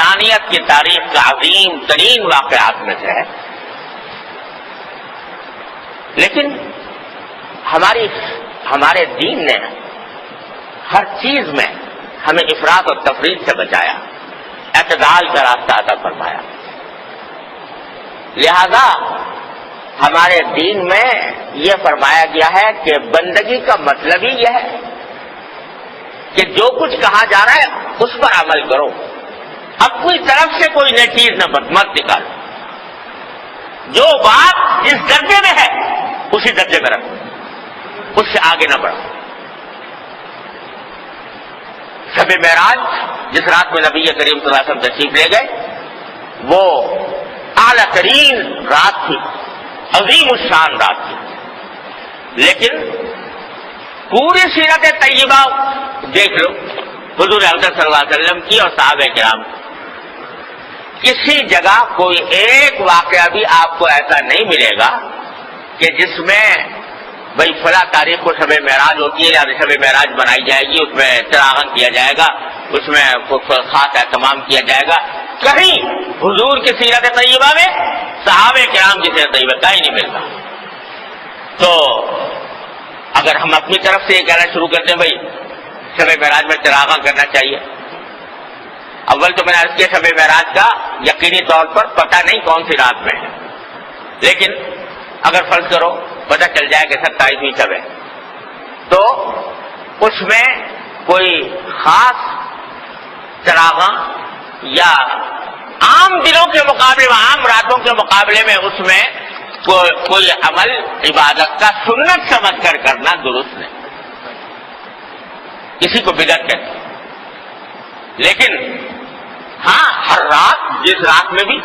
انسانیت کی تاریخ کا عظیم ترین واقعات میں سے ہے. لیکن ہمارے دین نے ہر چیز میں ہمیں افراط اور تفریط سے بچایا، اعتدال کا راستہ عطا فرمایا. لہذا ہمارے دین میں یہ فرمایا گیا ہے کہ بندگی کا مطلب ہی یہ ہے کہ جو کچھ کہا جا رہا ہے اس پر عمل کرو، اپنی طرف سے کوئی نئی چیز مت نکالو. جو بات جس درجے میں ہے اسی درجے میں رکھو، اس سے آگے نہ بڑھو. شب معراج جس رات میں نبی کریم صلی اللہ علیہ وسلم تشریف لے گئے وہ اعلیٰ ترین رات تھی، عظیم الشان رات تھی. لیکن پوری سیرت طیبہ دیکھ لو حضور اقدس صلی اللہ علیہ وسلم کی اور صحابہ کرام، کسی جگہ کوئی ایک واقعہ بھی آپ کو ایسا نہیں ملے گا کہ جس میں بھئی فلاں تاریخ کو شب معراج ہوتی ہے یا شب معراج بنائی جائے گی، اس میں چراغاں کیا جائے گا، اس میں خاص اہتمام کیا جائے گا. کہیں حضور کی سیرت طیبہ میں صحابہ کرام کی سیرت طیبہ کا ہی نہیں ملتا. تو اگر ہم اپنی طرف سے یہ کہنا شروع کرتے ہیں بھائی شب معراج میں چراغاں کرنا چاہیے، اول تو میں نے عرض کیا شب معراج کا یقینی طور پر پتہ نہیں کون سی رات میں ہے، لیکن اگر فرض کرو پتہ چل جائے کہ 27ویں شب ہے تو اس میں کوئی خاص چراغاں یا عام دنوں کے مقابلے میں، عام راتوں کے مقابلے میں اس میں کوئی عمل عبادت کا سنت سمجھ کر کرنا درست نہیں، کسی کو بدعت کہتے. لیکن ہاں ہر رات جس رات میں بھی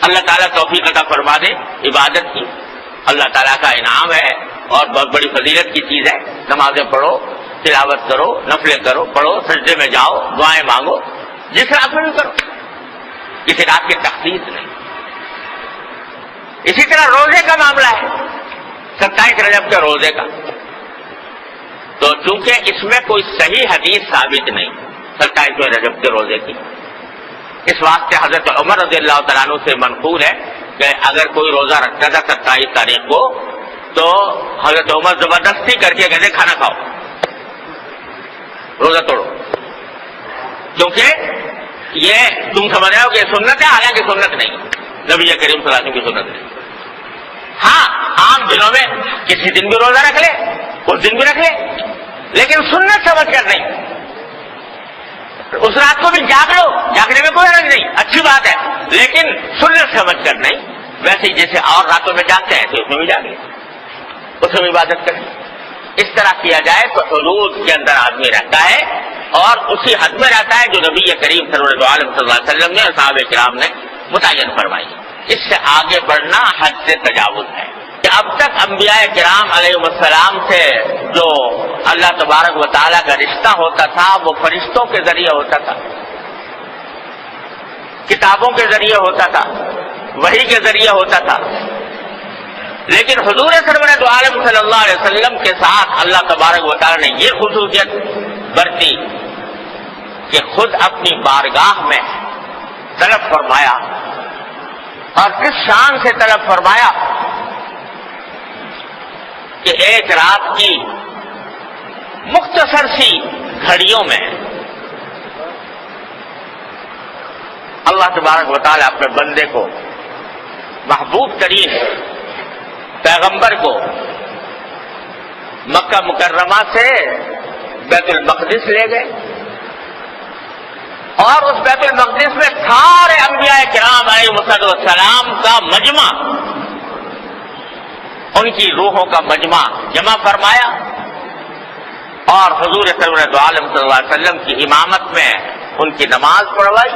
اللہ تعالیٰ توفیق عطا فرما دے عبادت کی، اللہ تعالیٰ کا انعام ہے اور بہت بڑی فضیلت کی چیز ہے. نمازیں پڑھو، تلاوت کرو، نفلیں کرو، پڑھو، سجدے میں جاؤ، دعائیں مانگو، جس رات میں بھی کرو، کسی رات کی تخصیص نہیں. اسی طرح روزے کا معاملہ ہے، 27 رجب کے روزے کا، تو چونکہ اس میں کوئی صحیح حدیث ثابت نہیں 27 رجب کے روزے کی، اس واسطے حضرت عمر رضی اللہ تعالیٰ عنہ سے منقول ہے کہ اگر کوئی روزہ رکھتا تھا 27 تاریخ کو تو حضرت عمر زبردستی کر کے کہتے کھانا کھاؤ، روزہ توڑو، کیونکہ یہ تم سمجھ رہے ہو کہ سنت ہے، حالانکہ سنت نہیں، نبی کریم صلی اللہ علیہ وسلم کی سنت نہیں. ہاں عام دنوں میں کسی دن بھی روزہ رکھ لے، اس دن بھی رکھ لے، لیکن سنت سمجھ کر نہیں. اس رات کو بھی جاگ لو، جاگنے میں کوئی حرج نہیں، اچھی بات ہے، لیکن سنت سمجھ کر نہیں. ویسے ہی جیسے اور راتوں میں جاگتے ہیں تو اس میں بھی جاگے، اس میں بھی عبادت کریں. اس طرح کیا جائے تو حدود کے اندر آدمی رہتا ہے اور اسی حد میں رہتا ہے جو نبی کریم صلی اللہ علیہ وسلم نے اور صحابہ کرام نے متعین فرمائی. اس سے آگے بڑھنا حد سے تجاوز ہے. کہ اب تک انبیاء کرام علیہ السلام سے جو اللہ تبارک و تعالیٰ کا رشتہ ہوتا تھا وہ فرشتوں کے ذریعے ہوتا تھا، کتابوں کے ذریعے ہوتا تھا، وحی کے ذریعے ہوتا تھا. لیکن حضور سرورت عالم صلی اللہ علیہ وسلم کے ساتھ اللہ تبارک و تعالیٰ نے یہ خصوصیت برتی کہ خود اپنی بارگاہ میں طلب فرمایا، اور کس شان سے طلب فرمایا کہ ایک رات کی مختصر سی گھڑیوں میں اللہ تبارک و تعالیٰ اپنے بندے کو، محبوب ترین پیغمبر کو مکہ مکرمہ سے بیت المقدس لے گئے، اور اس بیت المقدس میں سارے انبیاء کرام علیہ السلام کا مجمع، ان کی روحوں کا مجمع جمع فرمایا، اور حضور سرورت عالم صلی اللہ علیہ وسلم کی امامت میں ان کی نماز پڑھوائی،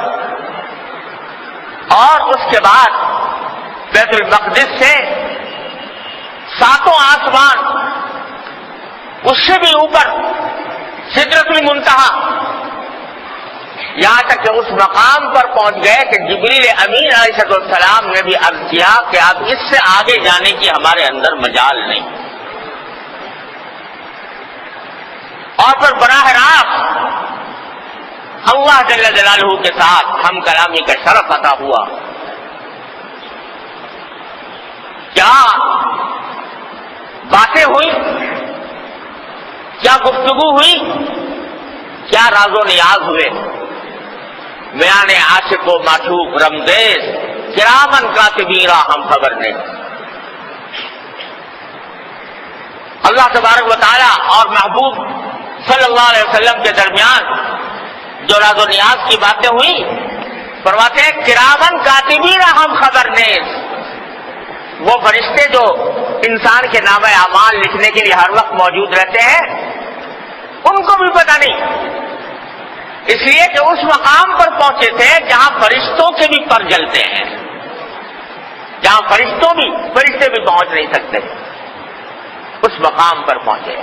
اور اس کے بعد بیت المقدس سے 7 آسمان، اس سے بھی اوپر سدرۃ المنتہا، یہاں تک کہ اس مقام پر پہنچ گئے کہ جبریل امین علیہ السلام نے بھی عرض کیا کہ اب اس سے آگے جانے کی ہمارے اندر مجال نہیں. اور پھر براہ راست اللہ جل جلالہ کے ساتھ ہم کلامی کا شرف عطا ہوا. کیا باتیں ہوئی، کیا گفتگو ہوئی، کیا راز و نیاز ہوئے. میان عاشق و معشوق رمزیز کرامن کاتبین را ہم خبر نے. اللہ تبارک و تعالی اور محبوب صلی اللہ علیہ وسلم کے درمیان جو راز و نیاز کی باتیں ہوئی، فرماتے ہیں کرامن کاتبین را ہم خبر نیز. وہ فرشتے جو انسان کے نامہ اعمال لکھنے کے لیے ہر وقت موجود رہتے ہیں، ان کو بھی پتہ نہیں، اس لیے کہ اس مقام پر پہنچے تھے جہاں فرشتوں کے بھی پر جلتے ہیں، جہاں فرشتے بھی پہنچ نہیں سکتے. اس مقام پر پہنچے.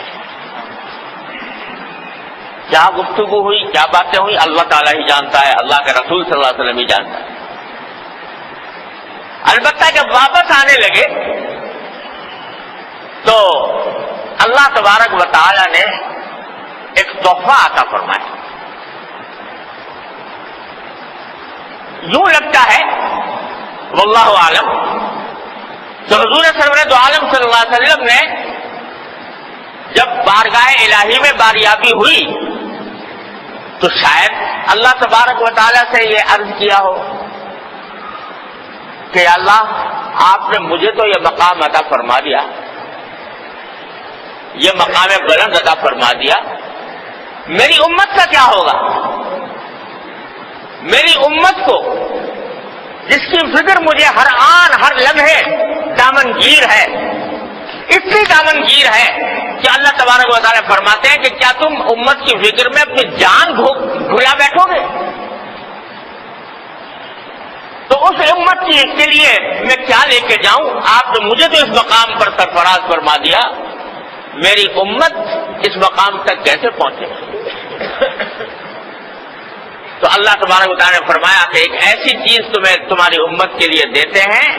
کیا گفتگو ہوئی، کیا باتیں ہوئی، اللہ تعالیٰ ہی جانتا ہے، اللہ کے رسول صلی اللہ علیہ وسلم ہی جانتا ہے. البتہ جب واپس آنے لگے تو اللہ تبارک و تعالی نے ایک تحفہ عطا فرمایا. یوں لگتا ہے واللہ عالم کہ حضور سرور دو عالم صلی اللہ علیہ وسلم نے جب بارگاہ الہی میں باریابی ہوئی تو شاید اللہ تبارک و تعالیٰ سے یہ عرض کیا ہو کہ اللہ آپ نے مجھے تو یہ مقام عطا فرما دیا، یہ مقام بلند عطا فرما دیا، میری امت کا کیا ہوگا؟ میری امت کو جس کی فکر مجھے ہر آن ہر لمحے دامنگیر ہے، اتنی دامنگیر ہے کہ اللہ تبارک و تعالیٰ فرماتے ہیں کہ کیا تم امت کی فکر میں اپنی جان گھلا بیٹھو گے؟ تو اس امت کے لیے میں کیا لے کے جاؤں؟ آپ نے مجھے تو اس مقام پر سرفراز فرما دیا، میری امت اس مقام تک کیسے پہنچے؟ تو اللہ تبارک و تعالیٰ نے فرمایا کہ ایک ایسی چیز تمہیں تمہاری امت کے لیے دیتے ہیں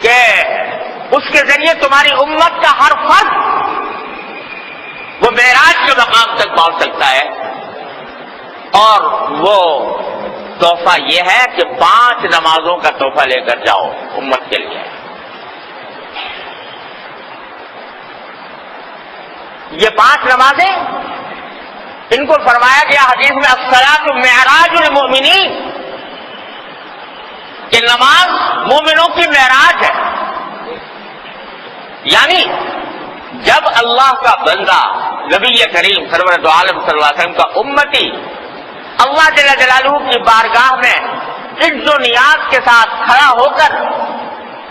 کہ اس کے ذریعے تمہاری امت کا ہر فرد وہ معراج کے مقام تک پہنچ سکتا ہے. اور وہ تحفہ یہ ہے کہ 5 نمازوں کا تحفہ لے کر جاؤ امت کے لیے. یہ 5 نمازیں، ان کو فرمایا گیا حدیث میں الصلاۃ معراج المؤمنین، کہ نماز مومنوں کی معراج ہے. یعنی جب اللہ کا بندہ نبی کریم سرور دو عالم صلی اللہ علیہ وسلم کا امتی اللہ جل جلالہ کی بارگاہ میں عز و نیاز کے ساتھ کھڑا ہو کر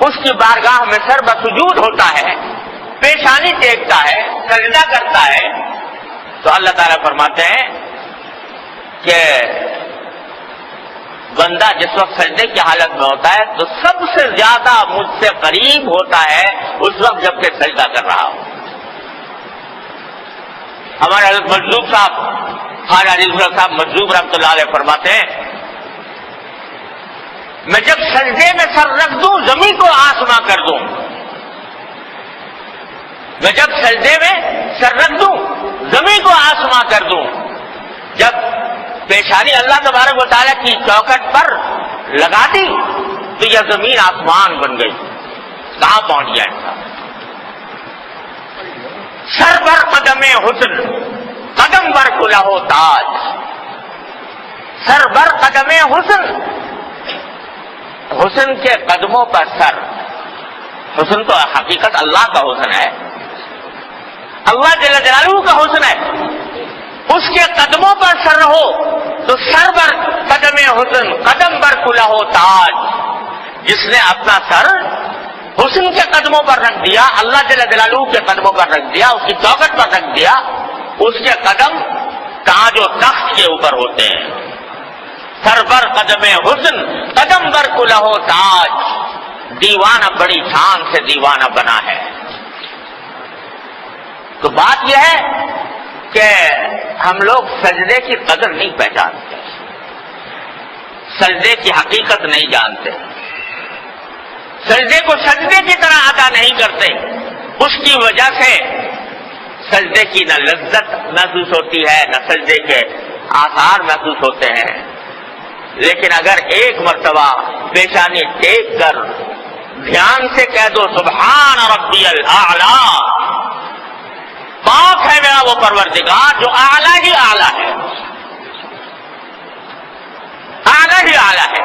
اس کی بارگاہ میں سر بسجود ہوتا ہے، پیشانی ٹیکتا ہے، سجدہ کرتا ہے، تو اللہ تعالیٰ فرماتے ہیں کہ بندہ جس وقت سجدے کی حالت میں ہوتا ہے تو سب سے زیادہ مجھ سے قریب ہوتا ہے اس وقت جب کہ سجدہ کر رہا ہو. ہمارے حضرت مجذوب صاحب خواجہ عزیز صاحب مجذوب رحمۃ اللہ علیہ فرماتے ہیں میں جب سجدے میں سر رکھ دوں زمین کو آسماں کر دوں، میں جب سجدے میں سر رکھ دوں زمین کو آسماں کر دوں، جب پیشانی اللہ تبارک و تعالیٰ کی چوکٹ پر لگا دی تو یہ زمین آسمان بن گئی. کہاں پہنچ گیا انسان؟ سر بر قدم حسن قدم بر کلہ تاج. سر بر قدم حسن، حسن کے قدموں پر سر. حسن تو حقیقت اللہ کا حسن ہے، اللہ جل جلالہ کا حسن ہے. اس کے قدموں پر سر ہو تو سر بر قدم حسن قدم بر کلہ تاج. جس نے اپنا سر حسن کے قدموں پر رکھ دیا، اللہ جل جلالہ کے قدموں پر رکھ دیا، اس کی چوکٹ پر رکھ دیا، اس کے قدم تاج و تخت کے اوپر ہوتے ہیں. سر بر قدم حسن قدم بر کلہ تاج. دیوانہ بڑی شان سے دیوانہ بنا ہے. تو بات یہ ہے کہ ہم لوگ سجدے کی قدر نہیں پہچانتے، سجدے کی حقیقت نہیں جانتے، سجدے کو سجدے کی طرح ادا نہیں کرتے. اس کی وجہ سے سجدے کی نہ لذت محسوس ہوتی ہے، نہ سجدے کے آثار محسوس ہوتے ہیں، لیکن اگر ایک مرتبہ پیشانی ٹیک کر دھیان سے کہہ دو سبحان ربی الاعلی، پاک ہے میرا وہ پروردگار جو اعلیٰ ہی اعلیٰ ہے، اعلیٰ ہی اعلیٰ ہے۔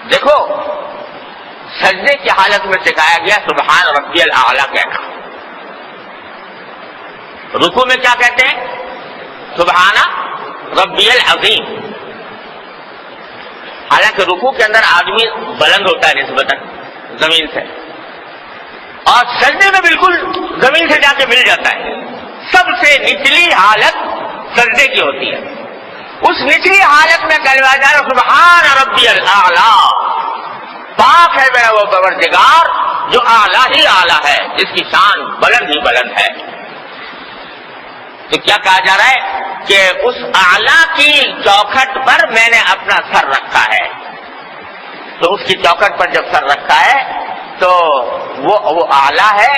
دیکھو سجدے کی حالت میں سکھایا گیا سبحان ربی الاعلی کہنا، رکوع میں کیا کہتے ہیں؟ سبحان ربی العظیم۔ حالانکہ رکوع کے اندر آدمی بلند ہوتا ہے نسبتاً زمین سے، اور سجدے میں بالکل زمین سے جا کے مل جاتا ہے۔ سب سے نچلی حالت سجدے کی ہوتی ہے، اس نچلی حالت میں کہا جائے سبحان ربی الاعلی، پاک ہے میرا وہ پروردگار جو اعلیٰ ہی اعلیٰ ہے، جس کی شان بلند ہی بلند ہے۔ تو کیا کہا جا رہا ہے کہ اس اعلیٰ کی چوکھٹ پر میں نے اپنا سر رکھا ہے، تو اس کی چوکھٹ پر جب سر رکھا ہے تو وہ اعلیٰ ہے،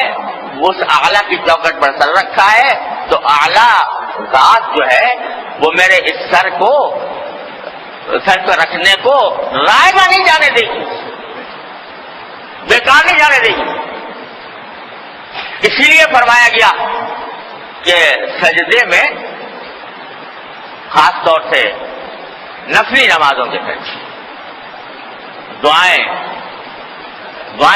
اس اعلیٰ کی چوکھٹ پر سر رکھا ہے، تو اعلیٰ ذات جو ہے وہ میرے اس سر پہ رکھنے کو رائگاں نہیں جانے دے گی، بیکار نہیں جانے دے گی۔ اسی لیے فرمایا گیا کہ سجدے میں خاص طور سے نفلی نمازوں کے پھر دعائیں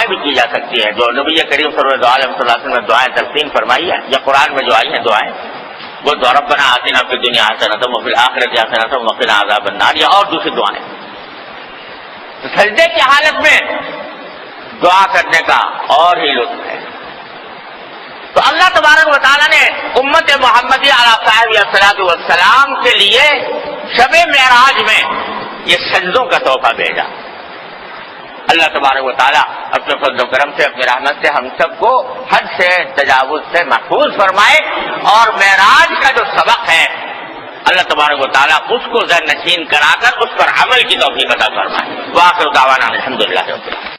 بھی کی جا سکتی ہیں، جو نبی کریم صلی اللہ علیہ وسلم نے دعائیں تلقین فرمائی ہیں یا قرآن میں جو آئی ہیں دعائیں، وہ ربنا آتنا فی الدنیا حسنۃ وفی الآخرۃ حسنۃ وقنا عذاب النار، یا اور دوسری دعائیں۔ تو سجدے کی حالت میں دعا کرنے کا اور ہی لطف ہے۔ تو اللہ تبارک و تعالیٰ نے امت محمدی علیہ صاحب والسلام کے لیے شب معراج میں یہ سجدوں کا تحفہ بھیجا۔ اللہ تبارک و تعالیٰ اپنے فضل و کرم سے، اپنی رحمت سے ہم سب کو حد سے تجاوز سے محفوظ فرمائے، اور معراج کا جو سبق ہے اللہ تبارک و تعالیٰ اس کو ذہن نشین کرا کر اس پر عمل کی توفیق عطا فرمائے۔ وآخر دعوانا الحمدللہ رب العالمین۔